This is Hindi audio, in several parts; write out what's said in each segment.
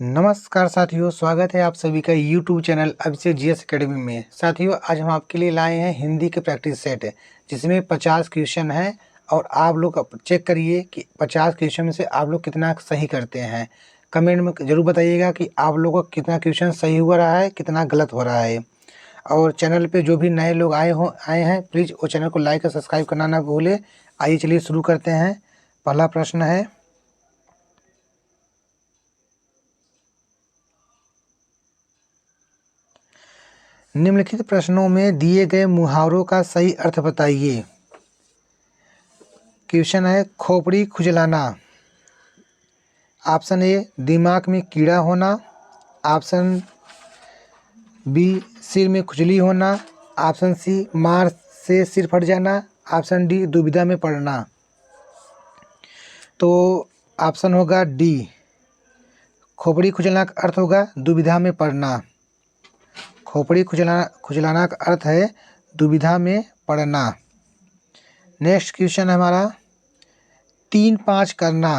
नमस्कार साथियों, स्वागत है आप सभी का यूट्यूब चैनल अभिषेक जीएस एकेडमी में। साथियों, आज हम आपके लिए लाए हैं हिंदी के प्रैक्टिस सेट जिसमें 50 क्वेश्चन है और आप लोग चेक करिए कि 50 क्वेश्चन में से आप लोग कितना सही करते हैं। कमेंट में ज़रूर बताइएगा कि आप लोगों का कितना क्वेश्चन सही हो रहा है, कितना गलत हो रहा है। और चैनल पे जो भी नए लोग आए हैं प्लीज़ वो चैनल को लाइक और सब्सक्राइब करना ना भूलें। आइए चलिए शुरू करते हैं। पहला प्रश्न है, निम्नलिखित प्रश्नों में दिए गए मुहावरों का सही अर्थ बताइए। क्वेश्चन है, खोपड़ी खुजलाना। ऑप्शन ए, दिमाग में कीड़ा होना। ऑप्शन बी, सिर में खुजली होना। ऑप्शन सी, मार से सिर फट जाना। ऑप्शन डी, दुविधा में पड़ना। तो ऑप्शन होगा डी, खोपड़ी खुजलाना का अर्थ होगा दुविधा में पड़ना। खोपड़ी खुजलाना का अर्थ है दुविधा में पड़ना। नेक्स्ट क्वेश्चन है हमारा, 3-5 करना।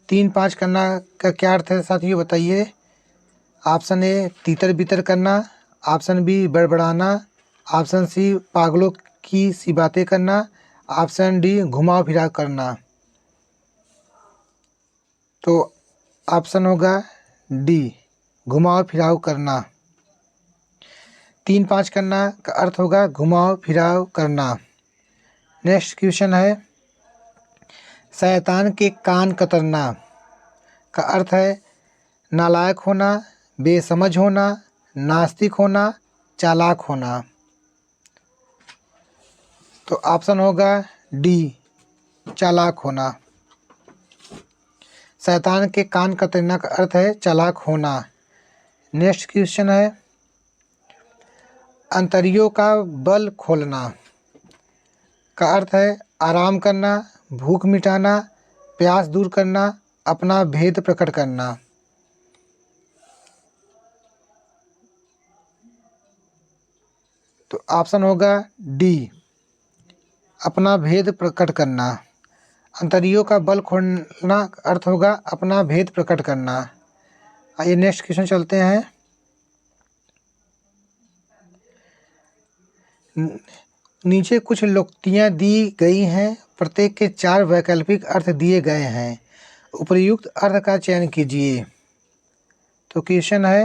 3-5 करना का क्या अर्थ है साथियों, बताइए। ऑप्शन ए, तीतर बितर करना। ऑप्शन बी, बड़बड़ाना। ऑप्शन सी, पागलों की सी बातें करना। ऑप्शन डी, घुमाव फिराव करना। तो ऑप्शन होगा डी, घुमाव फिराव करना। 3-5 करना का अर्थ होगा घुमाव फिराव करना। नेक्स्ट क्वेश्चन है, शैतान के कान कतरना का अर्थ है नालायक होना, बेसमझ होना, नास्तिक होना, चालाक होना। तो ऑप्शन होगा डी, चालाक होना। शैतान के कान कतरना का अर्थ है चालाक होना। नेक्स्ट क्वेश्चन है, अंतरियों का बल खोलना का अर्थ है आराम करना, भूख मिटाना, प्यास दूर करना, अपना भेद प्रकट करना। तो ऑप्शन होगा डी, अपना भेद प्रकट करना। अंतरियों का बल खोलना का अर्थ होगा अपना भेद प्रकट करना। आइए नेक्स्ट क्वेश्चन चलते हैं। नीचे कुछ लोकोक्तियाँ दी गई हैं, प्रत्येक के 4 वैकल्पिक अर्थ दिए गए हैं, उपर्युक्त अर्थ का चयन कीजिए। तो क्वेश्चन है,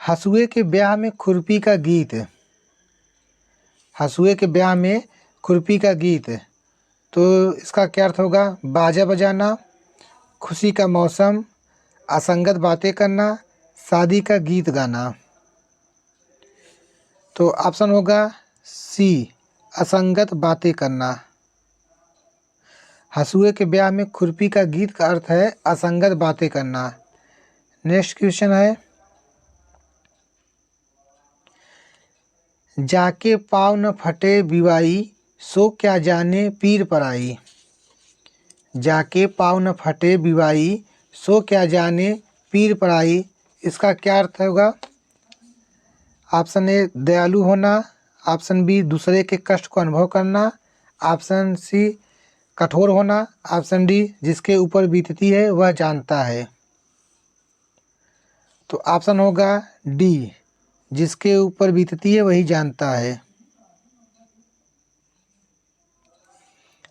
हँसुए के ब्याह में खुरपी का गीत। हँसुए के ब्याह में खुरपी का गीत, तो इसका क्या अर्थ होगा, बाजा बजाना, खुशी का मौसम, असंगत बातें करना, शादी का गीत गाना। तो ऑप्शन होगा सी, असंगत बातें करना। हँसुए के ब्याह में खुरपी का गीत का अर्थ है असंगत बातें करना। नेक्स्ट क्वेश्चन है, जाके पाँव न फटे बिवाई, सो क्या जाने पीर पराई। जाके पाँव न फटे बिवाई, सो क्या जाने पीर पराई, इसका क्या अर्थ होगा। ऑप्शन ए, दयालु होना। ऑप्शन बी, दूसरे के कष्ट को अनुभव करना। ऑप्शन सी, कठोर होना। ऑप्शन डी, जिसके ऊपर बीतती है वह जानता है। तो ऑप्शन होगा डी, जिसके ऊपर बीतती है वही जानता है।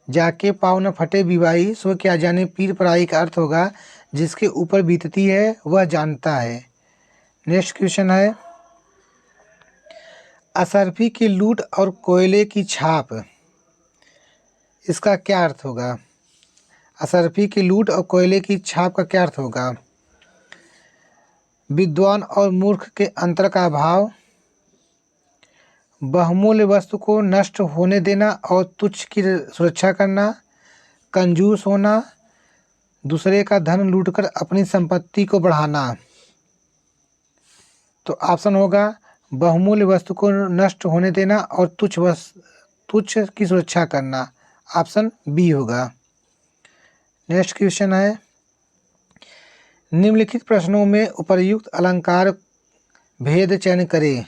जाके पाँव न फटे बिवाई, सो क्या जाने पीर पराई का अर्थ होगा जिसके ऊपर बीतती है वह जानता है। नेक्स्ट क्वेश्चन है, असरफी की लूट और कोयले की छाप, इसका क्या अर्थ होगा। असरफी की लूट और कोयले की छाप का क्या अर्थ होगा। विद्वान और मूर्ख के अंतर का अभाव, बहुमूल्य वस्तु को नष्ट होने देना और तुच्छ की सुरक्षा करना, कंजूस होना, दूसरे का धन लूटकर अपनी संपत्ति को बढ़ाना। तो ऑप्शन होगा बहुमूल्य वस्तु को नष्ट होने देना और तुच्छ की सुरक्षा करना। ऑप्शन बी होगा। नेक्स्ट क्वेश्चन है, निम्नलिखित प्रश्नों में उपर्युक्त अलंकार भेद चयन करें।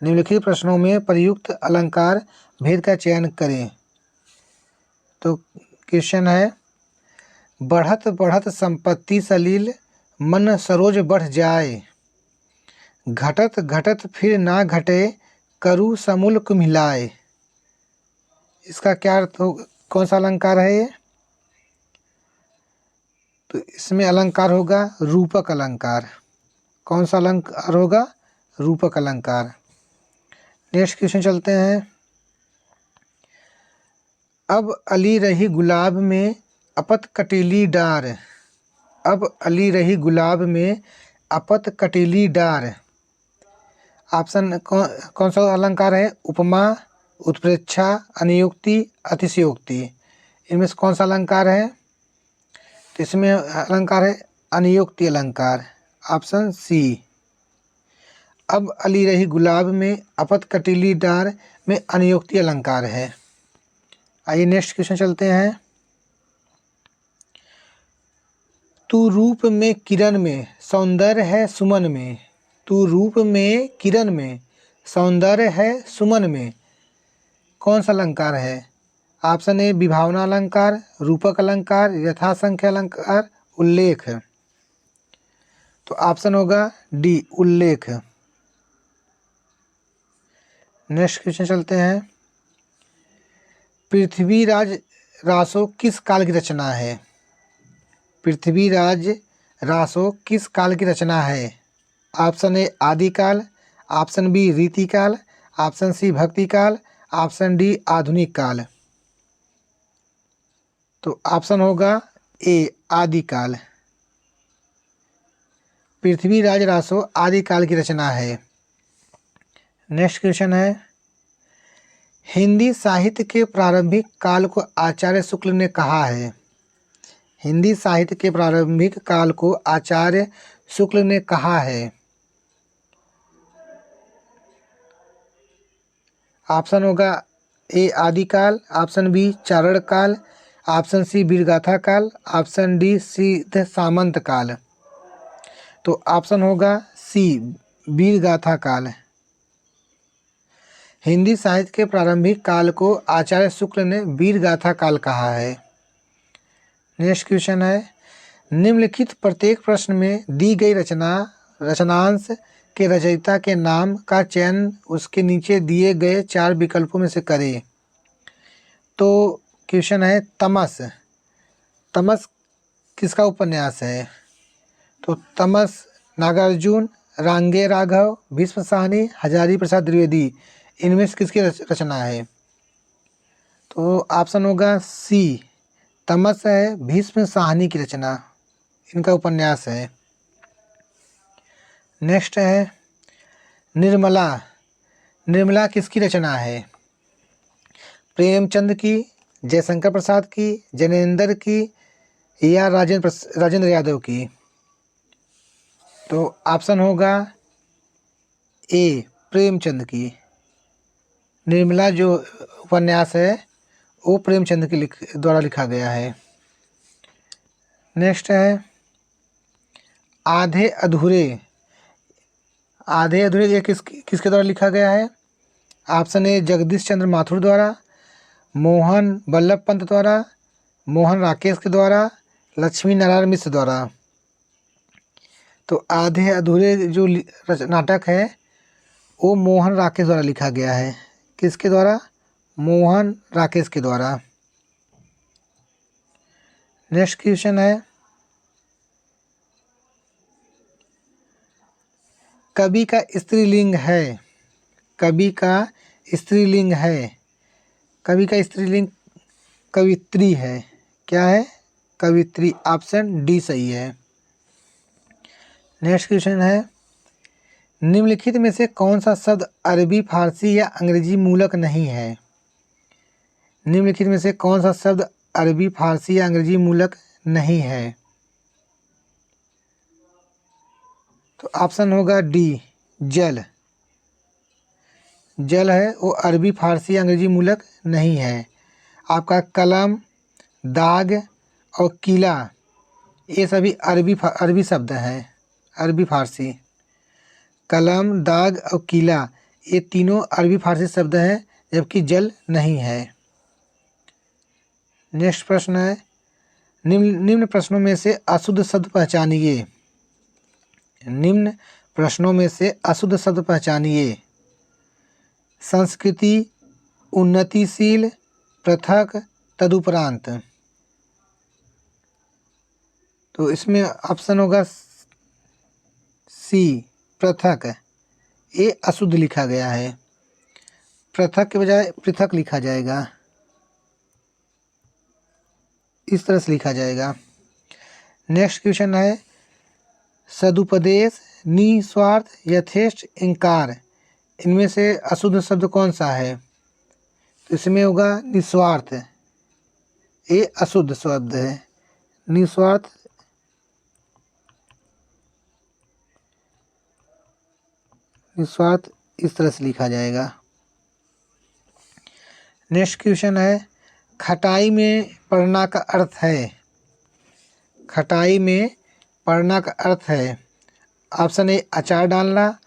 निम्नलिखित प्रश्नों में प्रयुक्त अलंकार भेद का चयन करें। तो क्वेश्चन है, बढ़त बढ़त संपत्ति सलील, मन सरोज बढ़ जाए, घटत घटत फिर ना घटे, करु समूल कुम्हिलाए। इसका क्या अर्थ हो, कौन सा अलंकार है ये? तो इसमें अलंकार होगा रूपक अलंकार। कौन सा अलंकार होगा? रूपक अलंकार। नेक्स्ट क्वेश्चन चलते हैं। अब अली रही गुलाब में अपत कटीली डार। अब अली रही गुलाब में अपत कटीली डार। ऑप्शन कौन सा अलंकार है? उपमा, उत्प्रेक्षा, अनियुक्ति, अतिशयोक्ति। इनमें से कौन सा अलंकार है? तो इसमें अलंकार है अनियुक्ति अलंकार, ऑप्शन सी। अब अली रही गुलाब में अपत कटीली डार में अनियुक्ति अलंकार है। आइए नेक्स्ट क्वेश्चन चलते हैं। तू रूप में किरण में सौंदर्य है सुमन में। तू रूप में किरण में सौंदर्य है सुमन में। कौन सा अलंकार है? ऑप्शन ए विभावना अलंकार, रूपक अलंकार, यथासंख्य अलंकार, उल्लेख। तो ऑप्शन होगा डी उल्लेख। नेक्स्ट क्वेश्चन चलते हैं। पृथ्वीराज रासो किस काल की रचना है? पृथ्वीराज रासो किस काल की रचना है? ऑप्शन ए आदिकाल, ऑप्शन बी रीतिकाल, ऑप्शन सी भक्तिकाल, ऑप्शन डी आधुनिक काल। तो ऑप्शन होगा ए आदिकाल। पृथ्वीराज रासो आदिकाल की रचना है। नेक्स्ट क्वेश्चन है। हिंदी साहित्य के प्रारंभिक काल को आचार्य शुक्ल ने कहा है। हिंदी साहित्य के प्रारंभिक काल को आचार्य शुक्ल ने कहा है। ऑप्शन होगा ए आदिकाल, ऑप्शन बी चारण काल, ऑप्शन सी वीरगाथा काल, ऑप्शन डी सिद्ध सामंत काल। तो ऑप्शन होगा सी वीरगाथा काल। हिंदी साहित्य के प्रारंभिक काल को आचार्य शुक्ल ने वीरगाथा काल कहा है। नेक्स्ट क्वेश्चन है। निम्नलिखित प्रत्येक प्रश्न में दी गई रचनांश के रचयिता के नाम का चयन उसके नीचे दिए गए 4 विकल्पों में से करें। तो क्वेश्चन है तमस। तमस किसका उपन्यास है? तो तमस नागार्जुन, रांगे राघव, भीष्म साहनी, हजारी प्रसाद द्विवेदी। इनमें से किसकी रचना है? तो ऑप्शन होगा सी तमस है भीष्म साहनी की रचना, इनका उपन्यास है। नेक्स्ट है निर्मला। निर्मला किसकी रचना है? प्रेमचंद की, जयशंकर प्रसाद की, जैनेन्द्र की या राजेंद्र यादव की। तो ऑप्शन होगा ए प्रेमचंद की। निर्मला जो उपन्यास है वो प्रेमचंद के द्वारा लिखा गया है। नेक्स्ट है आधे अधूरे। आधे अधूरे ये किसके द्वारा लिखा गया है? ऑप्शन ए जगदीश चंद्र माथुर द्वारा, मोहन वल्लभ पंत द्वारा, मोहन राकेश के द्वारा, लक्ष्मी नारायण मिश्र द्वारा। तो आधे अधूरे जो नाटक है वो मोहन राकेश द्वारा लिखा गया है। किसके द्वारा? मोहन राकेश के द्वारा। नेक्स्ट क्वेश्चन है कवि का स्त्रीलिंग है। कवि का स्त्रीलिंग है। कवि का स्त्रीलिंग कवित्री है। क्या है? कवित्री। ऑप्शन डी सही है। नेक्स्ट क्वेश्चन है निम्नलिखित में से कौन सा शब्द अरबी, फारसी या अंग्रेजी मूलक नहीं है? निम्नलिखित में से कौन सा शब्द अरबी, फारसी या अंग्रेजी मूलक नहीं है? तो ऑप्शन होगा डी जल। जल है वो अरबी, फारसी या अंग्रेजी मूलक नहीं है। आपका कलम, दाग और किला ये सभी अरबी शब्द हैं, अरबी फारसी। कलम, दाग और किला ये तीनों अरबी फारसी शब्द हैं, जबकि जल नहीं है। नेक्स्ट प्रश्न है निम्न प्रश्नों में से अशुद्ध शब्द पहचानिए। निम्न प्रश्नों में से अशुद्ध शब्द पहचानिए। संस्कृति, उन्नतिशील, पृथक, तदुपरांत। तो इसमें ऑप्शन होगा सी, पृथक। ये अशुद्ध लिखा गया है, पृथक के बजाय पृथक लिखा जाएगा, इस तरह से लिखा जाएगा। नेक्स्ट क्वेश्चन है सदुपदेश, निस्वार्थ, यथेष्ट, इंकार। इनमें से अशुद्ध शब्द कौन सा है? तो इसमें होगा निस्वार्थ। ये अशुद्ध शब्द है, निस्वार्थ। निस्वार्थ इस तरह से लिखा जाएगा। नेक्स्ट क्वेश्चन है खटाई में पढ़ना का अर्थ है। खटाई में पढ़ना का अर्थ है ऑप्शन ए अचार डालना,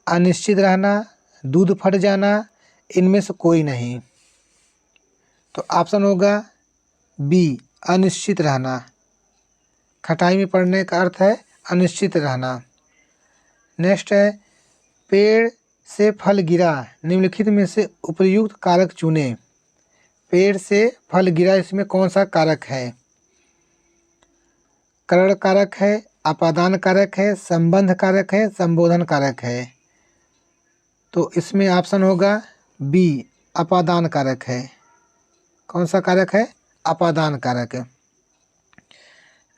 अनिश्चित रहना, दूध फट जाना, इनमें से कोई नहीं। तो ऑप्शन होगा बी, अनिश्चित रहना। खटाई में पढ़ने का अर्थ है अनिश्चित रहना। नेक्स्ट है पेड़ से फल गिरा, निम्नलिखित में से उपयुक्त कारक चुनें। पेड़ से फल गिरा, इसमें कौन सा कारक है? करण कारक है, अपादान कारक है, संबंध कारक है, संबोधन कारक है। तो इसमें ऑप्शन होगा बी, अपादान कारक है। कौन सा कारक है? अपादान कारक।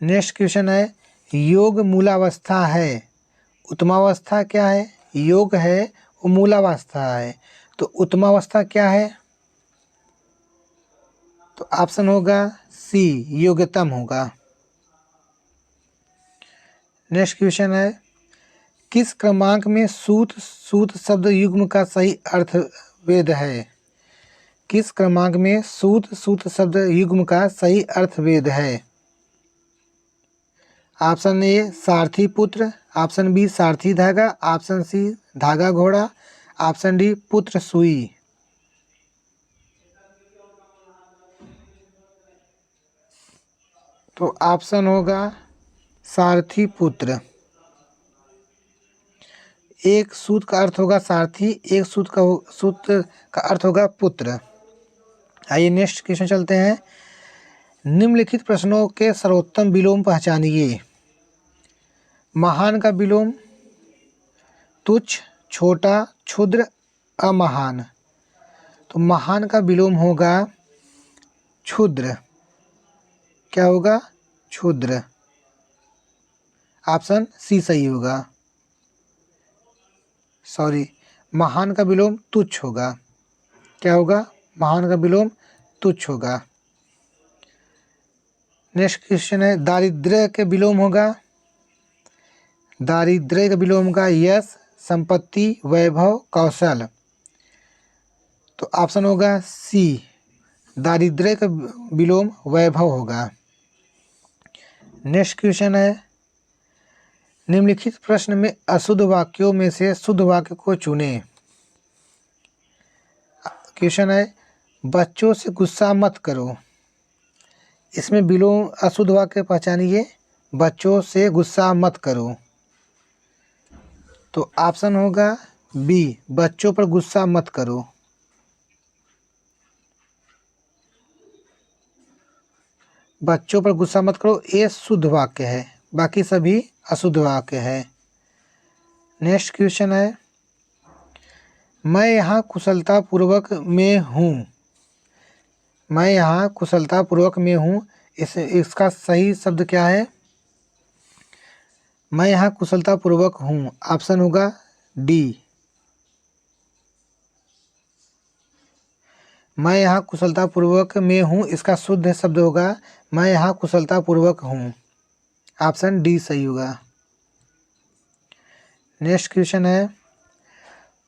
नेक्स्ट क्वेश्चन है योग मूलावस्था है, उत्तमावस्था क्या है? योग है वो मूलावस्था है, तो उत्तमावस्था क्या है? तो ऑप्शन होगा सी, योग्यतम होगा। नेक्स्ट क्वेश्चन है किस क्रमांक में सूत सूत शब्द युग्म का सही अर्थ वेद है? किस क्रमांक में सूत सूत शब्द युग्म का सही अर्थ वेद है? ऑप्शन ए सारथी पुत्र, ऑप्शन बी सारथी धागा, ऑप्शन सी धागा घोड़ा, ऑप्शन डी पुत्र सुई। तो ऑप्शन होगा सारथी पुत्र। एक सूत का अर्थ होगा सारथी, एक सूत का अर्थ होगा पुत्र। आइए नेक्स्ट क्वेश्चन चलते हैं। निम्नलिखित प्रश्नों के सर्वोत्तम विलोम पहचानिए। महान का विलोम तुच्छ, छोटा, क्षुद्र, अमहान। तो महान का विलोम होगा क्षुद्र। क्या होगा? क्षुद्र। ऑप्शन सी सही होगा। सॉरी, महान का विलोम तुच्छ होगा। क्या होगा? महान का विलोम तुच्छ होगा। नेक्स्ट क्वेश्चन है दारिद्र्य के विलोम होगा। दारिद्र्य का विलोम होगा यश, संपत्ति, वैभव, कौशल। तो ऑप्शन होगा सी, दारिद्र्य का विलोम वैभव होगा। नेक्स्ट क्वेश्चन है निम्नलिखित प्रश्न में अशुद्ध वाक्यों में से शुद्ध वाक्य को चुनें। क्वेश्चन है बच्चों से गुस्सा मत करो। इसमें विलोम अशुद्ध वाक्य पहचानिए। बच्चों से गुस्सा मत करो। तो ऑप्शन होगा बी, बच्चों पर गुस्सा मत करो। बच्चों पर गुस्सा मत करो ये शुद्ध वाक्य है, बाकी सभी अशुद्ध वाक्य है। नेक्स्ट क्वेश्चन है मैं यहाँ कुशलतापूर्वक में हूँ। मैं यहाँ कुशलतापूर्वक में हूँ, इसका सही शब्द क्या है? मैं यहाँ कुशलतापूर्वक हूँ। ऑप्शन होगा डी, मैं यहाँ कुशलतापूर्वक में हूँ, इसका शुद्ध शब्द होगा मैं यहाँ कुशलतापूर्वक हूँ। ऑप्शन डी सही होगा। नेक्स्ट क्वेश्चन है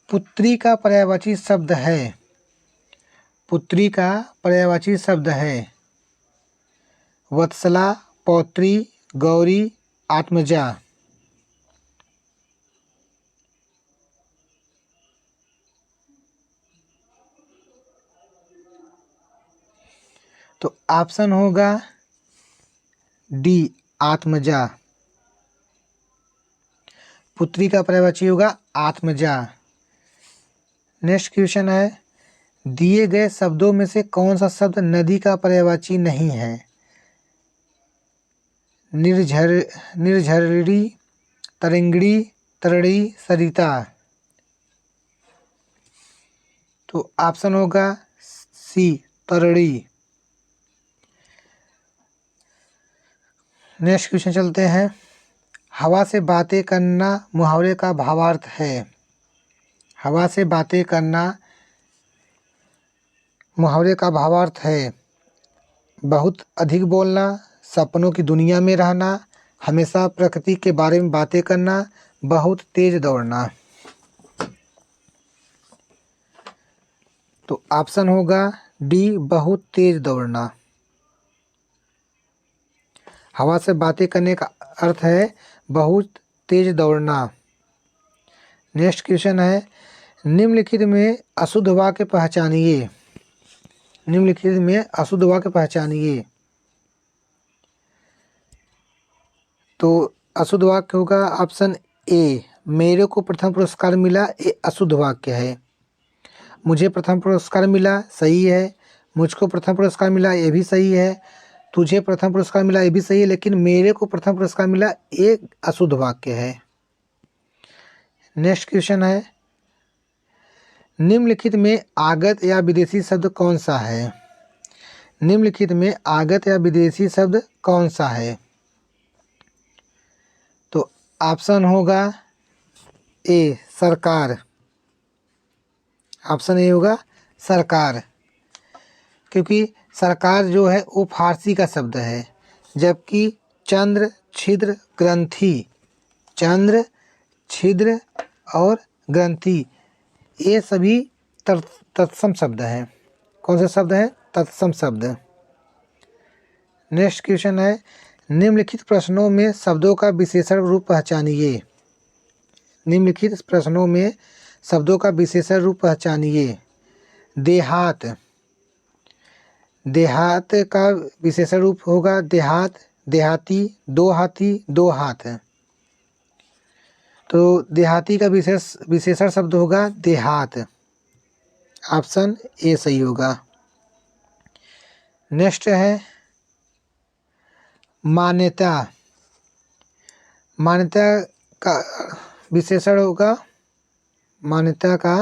पुत्री का पर्यायवाची शब्द है। पुत्री का पर्यायवाची शब्द है वत्सला, पौत्री, गौरी, आत्मजा। तो ऑप्शन होगा डी, आत्मजा। पुत्री का पर्यायवाची होगा आत्मजा। नेक्स्ट क्वेश्चन है, दिए गए शब्दों में से कौन सा शब्द नदी का पर्यायवाची नहीं है? निर्झरी, तरंगड़ी, तरड़ी, सरिता। तो ऑप्शन होगा सी, तरड़ी। नेक्स्ट क्वेश्चन चलते हैं, हवा से बातें करना मुहावरे का भावार्थ है। हवा से बातें करना मुहावरे का भावार्थ है बहुत अधिक बोलना, सपनों की दुनिया में रहना, हमेशा प्रकृति के बारे में बातें करना, बहुत तेज दौड़ना। तो ऑप्शन होगा डी, बहुत तेज दौड़ना। हवा से बातें करने का अर्थ है बहुत तेज दौड़ना। नेक्स्ट क्वेश्चन है, निम्नलिखित में अशुद्ध वाक्य पहचानिए। निम्नलिखित में अशुद्ध वाक्य पहचानिए। तो अशुद्ध वाक्य होगा ऑप्शन ए, मेरे को प्रथम पुरस्कार मिला, ये अशुद्ध वाक्य है। मुझे प्रथम पुरस्कार मिला, सही है। मुझको प्रथम पुरस्कार मिला, ये भी सही है। तुझे प्रथम पुरस्कार मिला, ये भी सही है, लेकिन मेरे को प्रथम पुरस्कार मिला, ये अशुद्ध वाक्य है। नेक्स्ट क्वेश्चन है, निम्नलिखित में आगत या विदेशी शब्द कौन सा है? निम्नलिखित में आगत या विदेशी शब्द कौन सा है? तो ऑप्शन होगा ए, सरकार। ऑप्शन ए होगा सरकार, क्योंकि सरकार जो है वो फारसी का शब्द है, जबकि चंद्र, छिद्र, ग्रंथि, चंद्र, छिद्र और ग्रंथि ये सभी तत्सम शब्द हैं। कौन से शब्द हैं? तत्सम शब्द। नेक्स्ट क्वेश्चन है, निम्नलिखित प्रश्नों में शब्दों का विशेषण रूप पहचानिए। निम्नलिखित प्रश्नों में शब्दों का विशेषण रूप पहचानिए। देहात, देहात का विशेषण रूप होगा देहात, देहाती, दो हाथी, दो हाथ। तो देहाती का विशेषण शब्द होगा देहात। ऑप्शन ए सही होगा। नेक्स्ट है मान्यता। मान्यता का विशेषण होगा, मान्यता का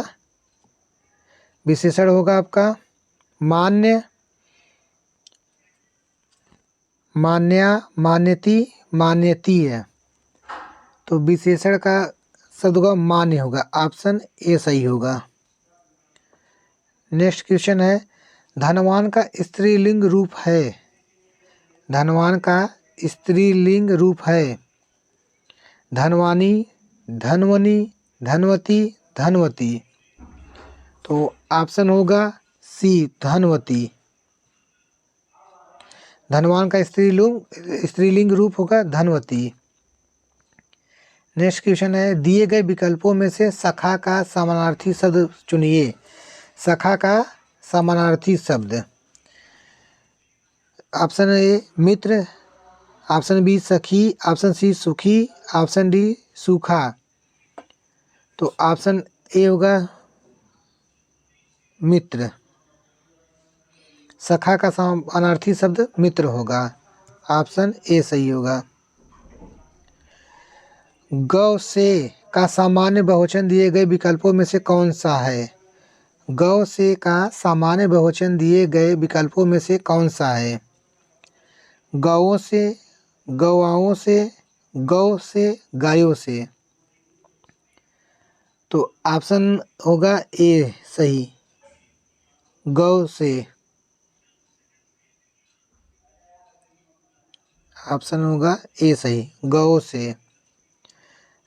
विशेषण होगा आपका मान्य, मान्या, मान्यती, मान्यतीय। तो विशेषण का शब्द होगा मान्य होगा। ऑप्शन ए सही होगा। नेक्स्ट क्वेश्चन है, धनवान का स्त्रीलिंग रूप है। धनवान का स्त्रीलिंग रूप है धनवानी, धनवनी, धनवती, धनवती। तो ऑप्शन होगा सी, धनवती। धनवान का स्त्रीलिंग रूप होगा धनवती। नेक्स्ट क्वेश्चन है, दिए गए विकल्पों में से सखा का समानार्थी शब्द चुनिए। सखा का समानार्थी शब्द। ऑप्शन ए मित्र, ऑप्शन बी सखी, ऑप्शन सी सुखी, ऑप्शन डी सूखा। तो ऑप्शन ए होगा मित्र। सखा का समानार्थी शब्द मित्र होगा। ऑप्शन ए सही होगा। गौ से का सामान्य बहुवचन दिए गए विकल्पों में से कौन सा है? गौ से का सामान्य बहुवचन दिए गए विकल्पों में से कौन सा है? गौओं से, गौआओं से, गौ से, गायों से। तो ऑप्शन होगा ए सही, गौ से। ऑप्शन होगा ए सही, गौ से।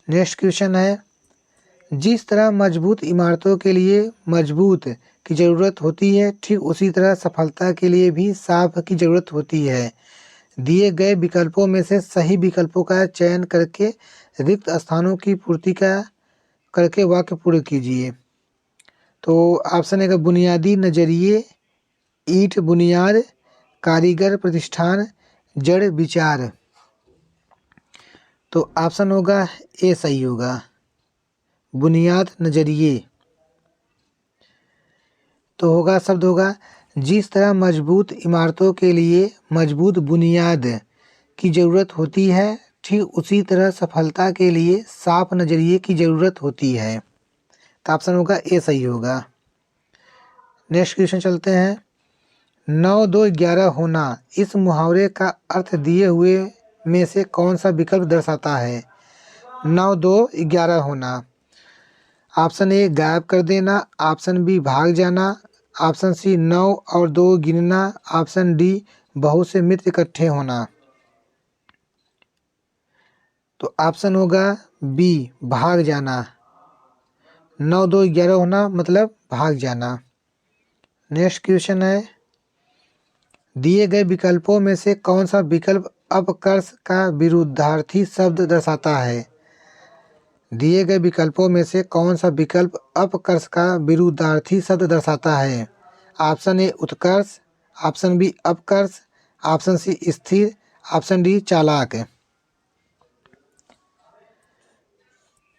नेक्स्ट क्वेश्चन है, जिस तरह मजबूत इमारतों के लिए मजबूत की ज़रूरत होती है, ठीक उसी तरह सफलता के लिए भी साफ की ज़रूरत होती है। दिए गए विकल्पों में से सही विकल्पों का चयन करके रिक्त स्थानों की पूर्ति करके वाक्य पूरे कीजिए। तो ऑप्शन है बुनियादी नज़रिए, ईंट बुनियाद, कारीगर प्रतिष्ठान, जड़ विचार। तो ऑप्शन होगा ए सही होगा, बुनियाद नज़रिए। तो होगा शब्द होगा जिस तरह मजबूत इमारतों के लिए मजबूत बुनियाद की ज़रूरत होती है, ठीक उसी तरह सफलता के लिए साफ नज़रिए की ज़रूरत होती है। तो ऑप्शन होगा ए सही होगा। नेक्स्ट क्वेश्चन चलते हैं। 9 2 11 होना, इस मुहावरे का अर्थ दिए हुए में से कौन सा विकल्प दर्शाता है? 9 2 11 होना। ऑप्शन ए गायब कर देना, ऑप्शन बी भाग जाना, ऑप्शन सी 9 और 2 गिनना, ऑप्शन डी बहुत से मित्र इकट्ठे होना। तो ऑप्शन होगा बी भाग जाना। 9 2 11 होना मतलब भाग जाना। नेक्स्ट क्वेश्चन है, दिए गए विकल्पों में से कौन सा विकल्प अपकर्ष का विरुद्धार्थी शब्द दर्शाता है? दिए गए विकल्पों में से कौन सा विकल्प अपकर्ष का विरुद्धार्थी शब्द दर्शाता है? ऑप्शन ए उत्कर्ष, ऑप्शन बी अपकर्ष, ऑप्शन सी स्थिर, ऑप्शन डी चालाक।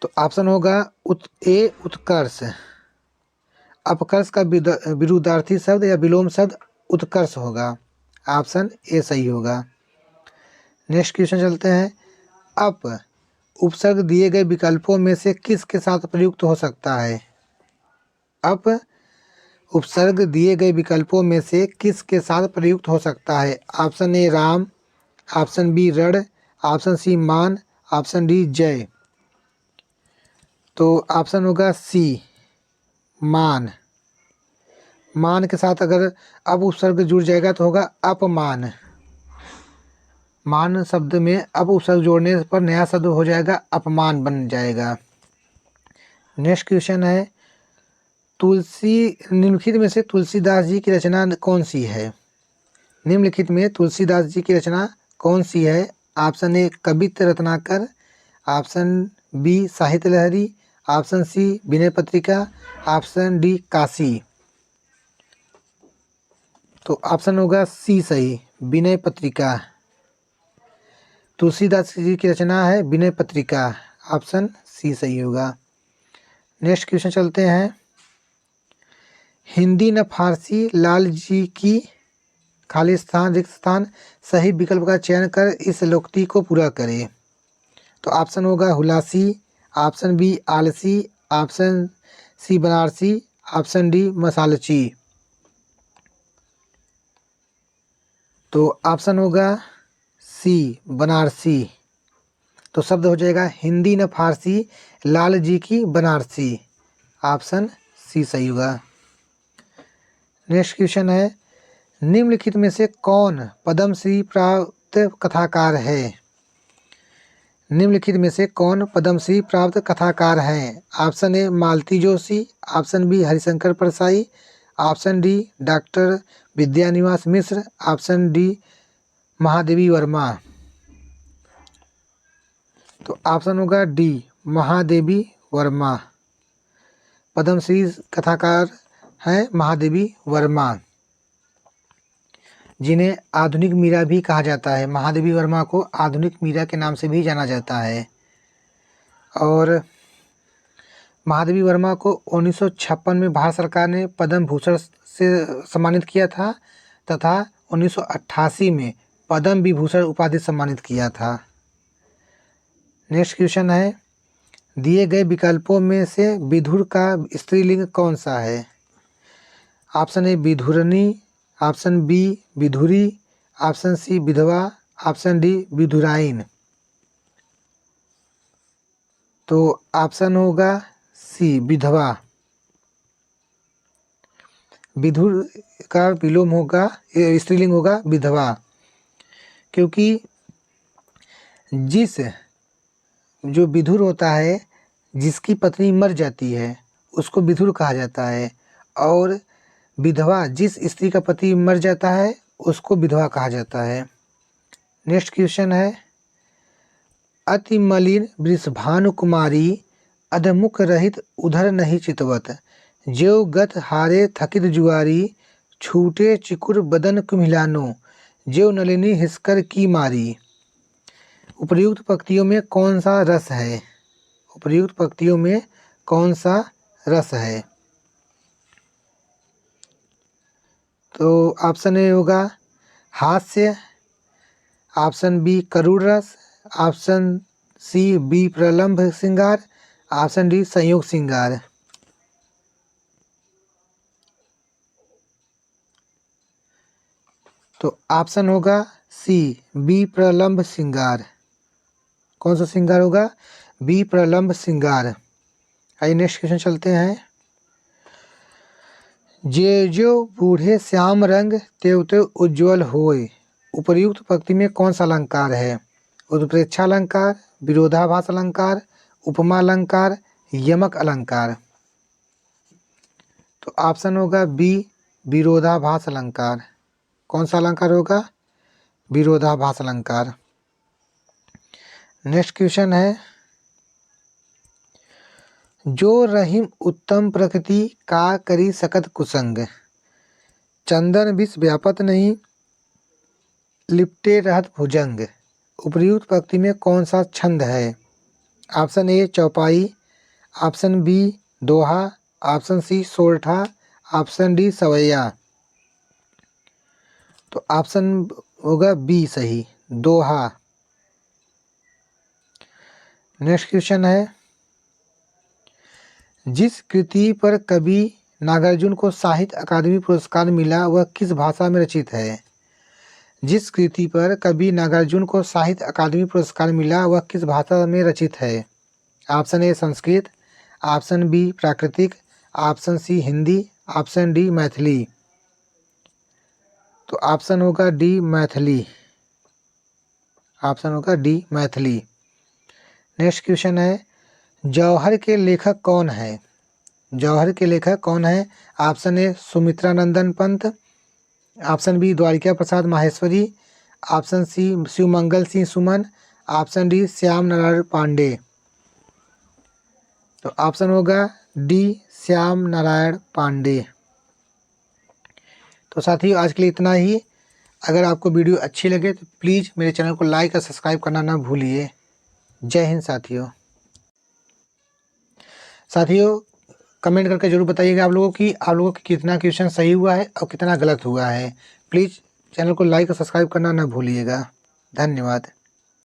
तो ऑप्शन होगा ए उत्कर्ष। अपकर्ष का विरुद्धार्थी शब्द या विलोम शब्द उत्कर्ष होगा। ऑप्शन ए सही होगा। नेक्स्ट क्वेश्चन चलते हैं। अप उपसर्ग दिए गए विकल्पों में से किसके साथ प्रयुक्त हो सकता है? अप उपसर्ग दिए गए विकल्पों में से किसके साथ प्रयुक्त हो सकता है? Option A Ram, option B रण, ऑप्शन सी मान, ऑप्शन डी जय। तो ऑप्शन होगा सी मान। मान के साथ अगर अब उपसर्ग जुड़ जाएगा तो होगा अपमान। मान शब्द में अब उपसर्ग जोड़ने पर नया शब्द हो जाएगा अपमान बन जाएगा। नेक्स्ट क्वेश्चन है, निम्नलिखित में से तुलसीदास जी की रचना कौन सी है? निम्नलिखित में तुलसीदास जी की रचना कौन सी है? ऑप्शन ए कवित्त रत्नाकर, ऑप्शन बी साहित्य लहरी, option C Vinay Patrika, option D Kashi. तो ऑप्शन होगा सी सही, विनय पत्रिका। तुलसीदास जी की रचना है विनय पत्रिका। ऑप्शन सी सही होगा। नेक्स्ट क्वेश्चन चलते हैं। हिंदी न फारसी लाल जी की खालिस्तान रिक्त स्थान, सही विकल्प का चयन कर इस लोकोक्ति को पूरा करें। तो ऑप्शन होगा हुलासी, ऑप्शन बी आलसी, ऑप्शन सी बनारसी, ऑप्शन डी मसालची। तो ऑप्शन होगा सी बनारसी। तो शब्द हो जाएगा हिंदी न फारसी लाल जी की बनारसी। ऑप्शन सी सही होगा। नेक्स्ट क्वेश्चन है, निम्नलिखित में से कौन पद्मश्री प्राप्त कथाकार है? निम्नलिखित में से कौन पद्मश्री प्राप्त कथाकार हैं? Option A Malti Joshi, option B Harishankar Parsai, option D doctor Vidyaniwas Mishra, option D Mahadevi Verma. तो ऑप्शन होगा डी महादेवी वर्मा। पद्मश्री कथाकार हैं महादेवी वर्मा, जिन्हें आधुनिक मीरा भी कहा जाता है। महादेवी वर्मा को आधुनिक मीरा के नाम से भी जाना जाता है। और महादेवी वर्मा को 1956 में भारत सरकार ने पद्म भूषण से सम्मानित किया था तथा 1988 में पद्म विभूषण उपाधि सम्मानित किया था। नेक्स्ट क्वेश्चन है, दिए गए विकल्पों में से विधुर का स्त्रीलिंग कौन सा है? ऑप्शन ए विधुरनी, ऑप्शन बी विधुरी, ऑप्शन सी विधवा, ऑप्शन डी विधुराइन। तो ऑप्शन होगा सी विधवा। विधुर का विलोम होगा स्त्रीलिंग होगा विधवा, क्योंकि जो विधुर होता है जिसकी पत्नी मर जाती है उसको विधुर कहा जाता है, और विधवा जिस स्त्री का पति मर जाता है उसको विधवा कहा जाता है। नेक्स्ट क्वेश्चन है, अति मलिन वृषभानु कुमारी अधमुख रहित उधर नहीं चितवत, ज्यों गत हारे थकित जुआरी, छूटे चिकुर बदन कुम्हिलानो, ज्यों नलिनी हिस्कर की मारी। उपर्युक्त पंक्तियों में कौन सा रस है? उपर्युक्त पंक्तियों में कौन सा रस है? तो ऑप्शन ए होगा हास्य, ऑप्शन बी करुण रस, ऑप्शन सी बी प्रलंब श्रृंगार, ऑप्शन डी संयोग श्रृंगार। तो ऑप्शन होगा सी बी प्रलंब श्रृंगार। कौन सा श्रृंगार होगा? बी प्रलंब श्रृंगार। आइए नेक्स्ट क्वेश्चन चलते हैं। जे जो बूढ़े श्याम रंग त्यों त्यों उज्ज्वल होय, उपर्युक्त पंक्ति में कौन सा अलंकार है? उत्प्रेक्षा अलंकार, विरोधाभास अलंकार, उपमा अलंकार, यमक अलंकार। तो ऑप्शन होगा बी विरोधाभास अलंकार। कौन सा अलंकार होगा? विरोधाभास अलंकार। नेक्स्ट क्वेश्चन है, जो रहीम उत्तम प्रकृति का करी सकत कुसंग, चंदन विष व्यापत नहीं, लिपटे रहत भुजंग, उपर्युक्त पंक्ति में कौन सा छंद है? ऑप्शन ए चौपाई, ऑप्शन बी दोहा, ऑप्शन सी सोरठा, ऑप्शन डी सवैया। तो ऑप्शन होगा बी सही, दोहा। नेक्स्ट क्वेश्चन है, जिस कृति पर कवि नागार्जुन को साहित्य अकादमी पुरस्कार मिला वह किस भाषा में रचित है? जिस कृति पर कवि नागार्जुन को साहित्य अकादमी पुरस्कार मिला वह किस भाषा में रचित है? Option A Sanskrit, option B प्राकृतिक, option C Hindi, option D Maithili. तो ऑप्शन होगा डी मैथिली। ऑप्शन होगा डी मैथिली। नेक्स्ट क्वेश्चन है, जौहर के लेखक कौन है? जौहर के लेखक कौन है? Option A Sumitranandan Pant, option B Dwarika Prasad Maheshwari, option C Shivmangal Singh Suman, option D Shyam Narayan Pandey. तो ऑप्शन होगा डी श्याम नारायण पांडे। तो साथियों आज के लिए इतना ही। अगर आपको वीडियो अच्छी लगे तो प्लीज़ मेरे चैनल को लाइक और सब्सक्राइब करना ना भूलिए। जय हिंद साथियों। साथियों कमेंट करके जरूर बताइएगा आप लोगों की कितना क्वेश्चन सही हुआ है और कितना गलत हुआ है। प्लीज़ चैनल को लाइक और सब्सक्राइब करना ना भूलिएगा। धन्यवाद।